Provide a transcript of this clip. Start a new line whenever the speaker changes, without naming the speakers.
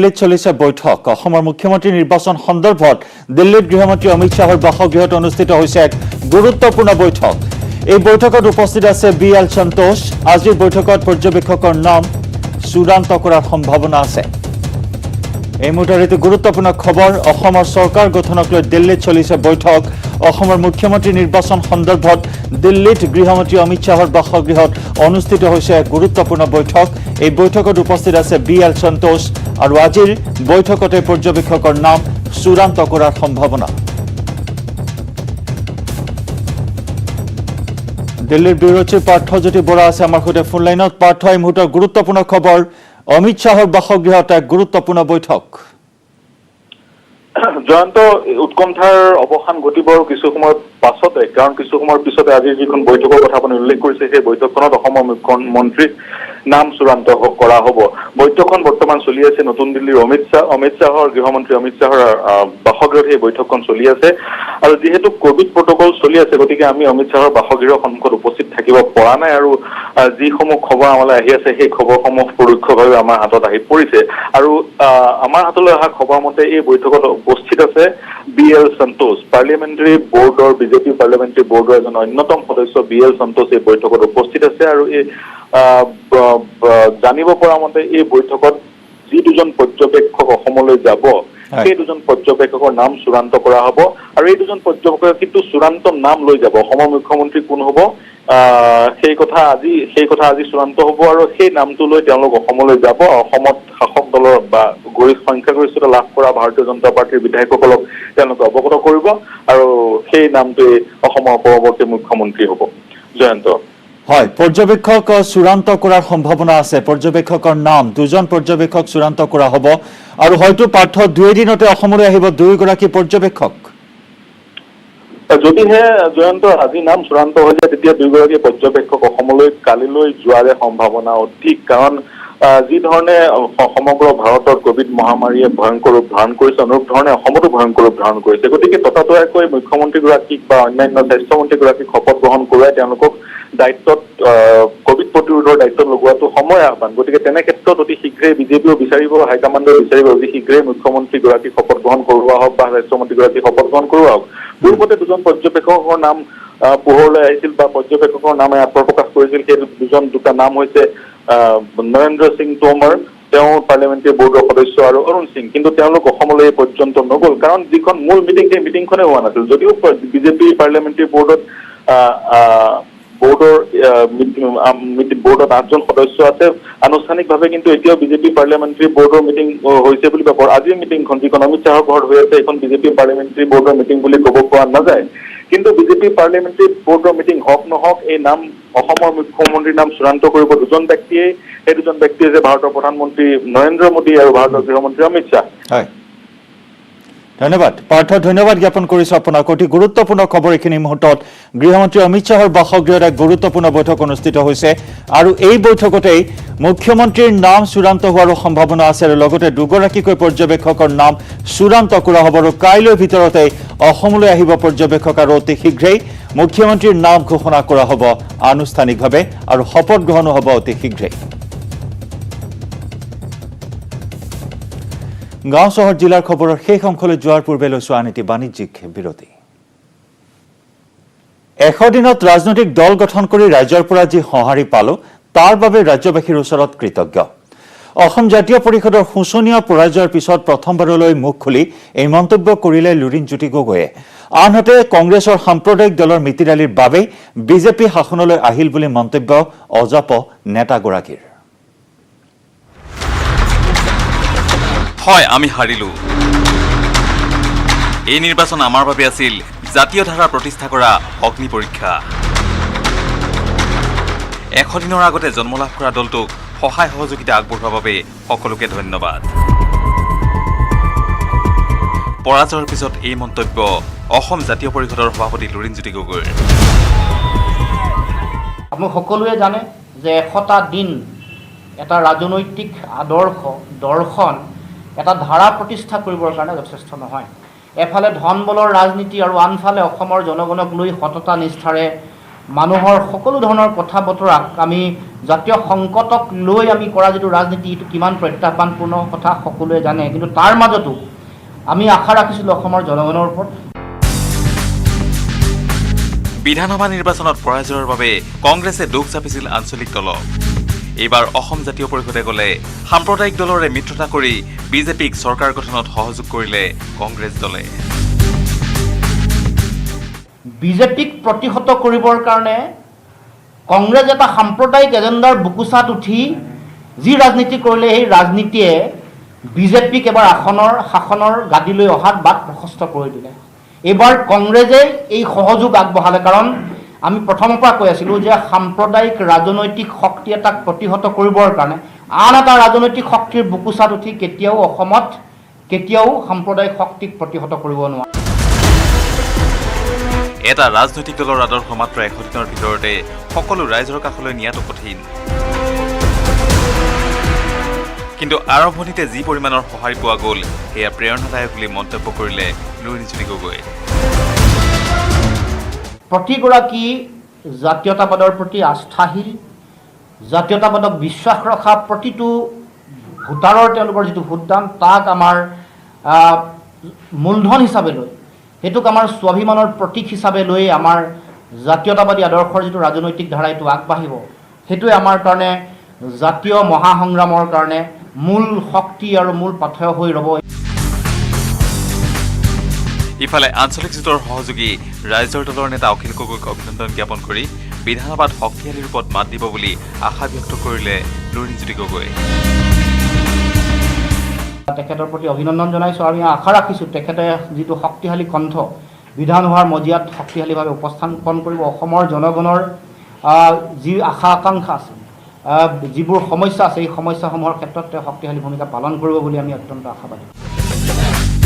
দিল্লীত চলিছে বৈঠক অসমৰ মুখ্যমন্ত্ৰী নিৰ্বাচন সন্দৰ্ভত দিল্লীত গৃহমন্ত্ৰী অমিত শাহৰ বাসগৃহত অনুষ্ঠিত হৈছে এক গুৰুত্বপূৰ্ণ বৈঠক এই বৈঠকত উপস্থিত আছে BL সন্তোষ আজিৰ বৈঠকত পৰ্যবেক্ষকৰ নাম চূড়ান্ত কৰাৰ সম্ভাৱনা আছে এই মুহূৰ্তত এটি গুৰুত্বপূৰ্ণ খবৰ অসমৰ চৰকাৰ গঠনক লৈ দিল্লীত চলিছে বৈঠক অসমৰ মুখ্যমন্ত্ৰী নিৰ্বাচন সন্দৰ্ভত দিল্লীত গৃহমন্ত্ৰী অমিত শাহৰ বাসগৃহত অনুষ্ঠিত হৈছে এক গুৰুত্বপূৰ্ণ বৈঠক এই বৈঠকত উপস্থিত আছে BL সন্তোষ আৰু আজিৰ বৈঠকতে পৰ্যবেক্ষকৰ নাম চূড়ান্ত কৰাৰ সম্ভাৱনা দিল্লীৰ ব্যুৰ চিফ পাৰ্থজ্যোতি বৰা আছে আমাৰ সৈতে ফোন লাইনত পাৰ্থ এই মুহূৰ্তৰ গুৰুত্বপূৰ্ণ খবৰ অমিত শাহৰ বাসগৃহত এক গুৰুত্বপূৰ্ণ বৈঠক
জয়ন্ত উৎকণ্ঠাৰ অৱসান ঘটিব কিছু সময়ৰ পাছতে কাৰণ কিছু সময়ৰ পিছতে আজি যিখন বৈঠকৰ কথা আপুনি উল্লেখ কৰিছে সেই বৈঠকখনত অসমৰ মুখ্যমন্ত্ৰীৰ নাম চূড়ান্ত কৰা হ'ব বৈঠকখন বৰ্তমান চলি আছে নতুন দিল্লীৰ অমিত শাহৰ গৃহমন্ত্ৰী অমিত শাহৰ বাসগৃহত এই বৈঠকখন চলি আছে আৰু যেহেতু কোভিড প্ৰটকল চলি আছে গতিকে আমি অমিত শাহৰ বাসগৃহৰ সন্মুখত উপস্থিত থাকিব পৰা নাই আৰু যিসমূহ খবৰ আমালৈ আহি আছে সেই খবৰসমূহ পৰোক্ষভাৱে আমাৰ হাতত আহি পৰিছে আৰু আমাৰ হাতলৈ অহা খবৰ মতে এই বৈঠকত উপস্থিত আছে BL সন্তোষ পাৰ্লিয়ামেণ্টাৰী বোৰ্ডৰ বিজেপি পাৰ্লিয়ামেণ্টাৰী বোৰ্ডৰ এজন অন্যতম সদস্য BL সন্তোষ এই বৈঠকত উপস্থিত আছে আৰু এই জানিব পৰা মতে এই বৈঠকত যি দুজন পৰ্যবেক্ষক অসমলৈ যাব সেই দুজন পৰ্যবেক্ষকৰ নাম চূড়ান্ত কৰা হ'ব আৰু এই দুজন পৰ্যবেক্ষক কিন্তু চূড়ান্ত নাম লৈ যাব অসমৰ মুখ্যমন্ত্ৰী কোন হ'ব সেই কথা আজি চূড়ান্ত হ'ব আৰু সেই নামটো লৈ তেওঁলোক অসমলৈ যাব অসমত শাসক দলৰ বা সংখ্যাগৰিষ্ঠতা লাভ কৰা ভাৰতীয় জনতা পাৰ্টিৰ বিধায়কসকলক তেওঁলোকে অৱগত কৰিব আৰু সেই নামটোৱে অসমৰ পৰৱৰ্তী মুখ্যমন্ত্ৰী হ'ব জয়ন্ত
হয় পৰ্যবেক্ষক চূড়ান্ত কৰাৰ সম্ভাৱনা আছে পৰ্যবেক্ষকৰ নাম দুজন পৰ্যবেক্ষক চূড়ান্ত কৰা হ'ব আৰু হয়তো পাৰ্থ দুই দিনতে অসমলৈ আহিব দুইগৰাকী পৰ্যবেক্ষক
যদিহে জয়ন্ত আজি নাম চূড়ান্ত হৈ যায় তেতিয়া দুইগৰাকী পৰ্যবেক্ষক অসমলৈ কালিলৈ যোৱাৰে সম্ভাৱনা অধিক কাৰণ যি ধৰণে সমগ্ৰ ভাৰতৰ কোভিড মহামাৰীয়ে ভয়ংকৰ ৰূপ ধাৰণ কৰিছে অনুৰূপ ধৰণে অসমতো ভয়ংকৰ ৰূপ ধাৰণ কৰিছে গতিকে ততাতৈয়াকৈ মুখ্যমন্ত্ৰীগৰাকীক বা অন্যান্য স্বাস্থ্যমন্ত্ৰীগৰাকীক শপত গ্ৰহণ কৰোৱাই তেওঁলোকক দায়িত্বত কোভিড প্ৰতিৰোধৰ দায়িত্ব লগোৱাটো সময় আহ্বান গতিকে তেনে ক্ষেত্ৰত অতি শীঘ্ৰেই বিজেপিও বিচাৰিব হাইকমাণ্ডেও বিচাৰিব অতি শীঘ্ৰেই মুখ্যমন্ত্ৰীগৰাকীক শপত গ্ৰহণ কৰোৱা হওক বা স্বাস্থ্যমন্ত্ৰীগৰাকীক শপত গ্ৰহণ কৰোৱা হওক পূৰ্বতে দুজন পৰ্যবেক্ষকৰ নাম পোহৰলৈ আহিছিল বা পৰ্যবেক্ষকৰ নামে আত্মপ্ৰকাশ কৰিছিল সেই দুটা নাম হৈছে নৰেন্দ্ৰ সিং তোমৰ তেওঁ পাৰ্লিয়ামেণ্টাৰী বোৰ্ডৰ সদস্য আৰু অৰুণ সিং কিন্তু তেওঁলোক অসমলৈ এই পৰ্যন্ত নগ'ল কাৰণ যিখন মূল মিটিং সেই মিটিংখনে হোৱা নাছিল যদিও বিজেপি পাৰ্লিয়ামেণ্টাৰী বোৰ্ডত 8জন সদস্য আছে আনুষ্ঠানিকভাৱে কিন্তু এতিয়াও বিজেপি পাৰ্লিয়ামেণ্টাৰী বোৰ্ডৰ মিটিং হৈছে বুলি ক'ব আজিৰ মিটিংখন যিখন অমিত শাহৰ ঘৰত হৈ আছে এইখন বিজেপি পাৰ্লিয়ামেণ্টাৰী বোৰ্ডৰ মিটিং বুলি ক'ব পৰা নাযায় কিন্তু বিজেপি পাৰ্লিয়ামেণ্টাৰী বোৰ্ডৰ মিটিং হওক নহওক এই নাম অসমৰ মুখ্যমন্ত্ৰীৰ নাম চূড়ান্ত কৰিব দুজন ব্যক্তিয়ে সেই দুজন ব্যক্তিয়ে যে ভাৰতৰ প্ৰধানমন্ত্ৰী নৰেন্দ্ৰ মোদী আৰু ভাৰতৰ গৃহমন্ত্ৰী অমিত শাহ
হয় ধন্যবাদ পাৰ্থ ধন্যবাদ জ্ঞাপন কৰিছো আপোনাক অতি গুৰুত্বপূৰ্ণ খবৰ এইখিনি মুহূৰ্তত গৃহমন্ত্ৰী অমিত শাহৰ বাসগৃহত এক গুৰুত্বপূৰ্ণ বৈঠক অনুষ্ঠিত হৈছে আৰু এই বৈঠকতেই মুখ্যমন্ত্ৰীৰ নাম চূড়ান্ত হোৱাৰ সম্ভাৱনা আছে আৰু লগতে দুগৰাকীকৈ পৰ্যবেক্ষকৰ নাম চূড়ান্ত কৰা হ'ব আৰু কাইলৈৰ ভিতৰতে অসমলৈ আহিব পৰ্যবেক্ষক আৰু অতি শীঘ্ৰেই মুখ্যমন্ত্ৰীৰ নাম ঘোষণা কৰা হ'ব আনুষ্ঠানিকভাৱে আৰু শপত গ্ৰহণো হ'ব অতি শীঘ্ৰেই গাঁও চহৰ জিলাৰ খবৰৰ শেষ অংশলৈ যোৱাৰ পূৰ্বে লৈছো আন এটি বাণিজ্যিক বিৰতি 100 দিনত ৰাজনৈতিক দল গঠন কৰি ৰাজ্যৰ পৰা যি সঁহাৰি পালো তাৰ বাবে ৰাজ্যবাসীৰ ওচৰত কৃতজ্ঞ অসম জাতীয় পৰিষদৰ শোচনীয় পৰাজয়ৰ পিছত প্ৰথমবাৰলৈ মুখ খুলি এই মন্তব্য কৰিলে লুৰিণজ্যোতি গগৈয়ে আনহাতে কংগ্ৰেছৰ সাম্প্ৰদায়িক দলৰ মিতিৰালিৰ বাবে বিজেপি শাসনলৈ আহিল বুলি মন্তব্য অজাপ নেতাগৰাকীৰ
হয় আমি হাৰিলো এই নিৰ্বাচন আমাৰ বাবে আছিল জাতীয় ধাৰা প্ৰতিষ্ঠা কৰা অগ্নি পৰীক্ষা 100 দিনৰ আগতে জন্ম লাভ কৰা দলটোক সহায় সহযোগিতা আগবঢ়োৱাৰ বাবে সকলোকে ধন্যবাদ পৰাজয়ৰ পিছত এই মন্তব্য অসম জাতীয় পৰিষদৰ সভাপতি লুৰিণজ্যোতি গগৈৰ
আমি সকলোৱে জানে যে 100টা দিন এটা ৰাজনৈতিক আদৰ্শ দৰ্শন এটা ধাৰা প্ৰতিষ্ঠা কৰিবৰ কাৰণে যথেষ্ট নহয় এফালে ধন বলৰ ৰাজনীতি আৰু আনফালে অসমৰ জনগণক লৈ সততা নিষ্ঠাৰে মানুহৰ সকলো ধৰণৰ কথা বতৰাক আমি জাতীয় সংকটক লৈ আমি কৰা যিটো ৰাজনীতি এইটো কিমান প্ৰত্যাহ্বানপূৰ্ণ কথা সকলোৱে জানে, কিন্তু তাৰ মাজতো আমি আশা ৰাখিছিলোঁ অসমৰ জনগণৰ ওপৰত।
বিধানসভা নিৰ্বাচনত পৰাজয়ৰ বাবে কংগ্ৰেছে দোষ চাপিছিল আঞ্চলিক দলক। এইবাৰ অসম জাতীয় পৰিষদে গ'লে সাম্প্ৰদায়িক দলৰে মিত্ৰতা কৰি বিজেপিক চৰকাৰ গঠনত সহযোগ কৰিলে কংগ্ৰেছ দলে।
বিজেপিক প্ৰতিহত কৰিবৰ কাৰণে কংগ্ৰেছ এটা সাম্প্ৰদায়িক এজেণ্ডাৰ বুকুচাত উঠি যি ৰাজনীতি কৰিলে, সেই ৰাজনীতিয়ে বিজেপিক এবাৰ শাসনৰ গাদীলৈ অহাত বাট প্ৰশস্ত কৰি দিলে। এইবাৰ কংগ্ৰেছে এই সহযোগ আগবঢ়ালে, কাৰণ আমি প্ৰথমৰ পৰা কৈ আছিলোঁ যে সাম্প্ৰদায়িক ৰাজনৈতিক শক্তি এটাক প্ৰতিহত কৰিবৰ কাৰণে আন এটা ৰাজনৈতিক শক্তিৰ বুকুচাত উঠি অসমত কেতিয়াও সাম্প্ৰদায়িক শক্তিক প্ৰতিহত কৰিব নোৱাৰে।
এটা ৰাজনৈতিক দলৰ আদৰ্শ মাত্ৰ 100 দিনৰ ভিতৰতে সকলো ৰাইজৰ কাষলৈ নিয়াটো কঠিন। কিন্তু আৰম্ভণিতে যি পৰিমাণৰ সঁহাৰি পোৱা গ'ল সেয়া প্ৰেৰণাদায়ক বুলি মন্তব্য কৰিলে লুৰিণজ্যোতি গগৈ।
প্ৰতিগৰাকী জাতীয়তাবাদৰ প্ৰতি আস্থাশীল, জাতীয়তাবাদক বিশ্বাস ৰখা প্ৰতিটো ভোটাৰৰ তেওঁলোকৰ যিটো ভোটদান তাক আমাৰ মূলধন হিচাপে লৈ, সেইটোক আমাৰ স্বাভিমানৰ প্ৰতীক হিচাপে লৈ আমাৰ জাতীয়তাবাদী আদৰ্শৰ যিটো ৰাজনৈতিক ধাৰা এইটো আগবাঢ়িব, সেইটোৱে আমাৰ কাৰণে জাতীয় মহাসংগ্ৰামৰ কাৰণে মূল শক্তি আৰু মূল পাথেয় হৈ ৰ'ব।
ইফালে আঞ্চলিক জোঁটৰ সহযোগী ৰাইজৰ দলৰ নেতা অখিল গগৈক অভিনন্দন জ্ঞাপন কৰি বিধানসভাত শক্তিশালী ৰূপত মাত দিব বুলি আশা ব্যক্ত কৰিলে লুৰিণজ্যোতি গগৈ।
তেখেতৰ প্ৰতি অভিনন্দন জনাইছোঁ আৰু আশা ৰাখিছোঁ তেখেতে যিটো শক্তিশালী কণ্ঠ বিধানসভাৰ মজিয়াত শক্তিশালীভাৱে উপস্থাপন কৰিব। অসমৰ জনগণৰ যি আশা আকাংক্ষা আছে, যিবোৰ সমস্যা আছে, এই সমস্যাসমূহৰ ক্ষেত্ৰত তেওঁ শক্তিশালী ভূমিকা পালন কৰিব বুলি আমি অত্যন্ত আশাবাদী।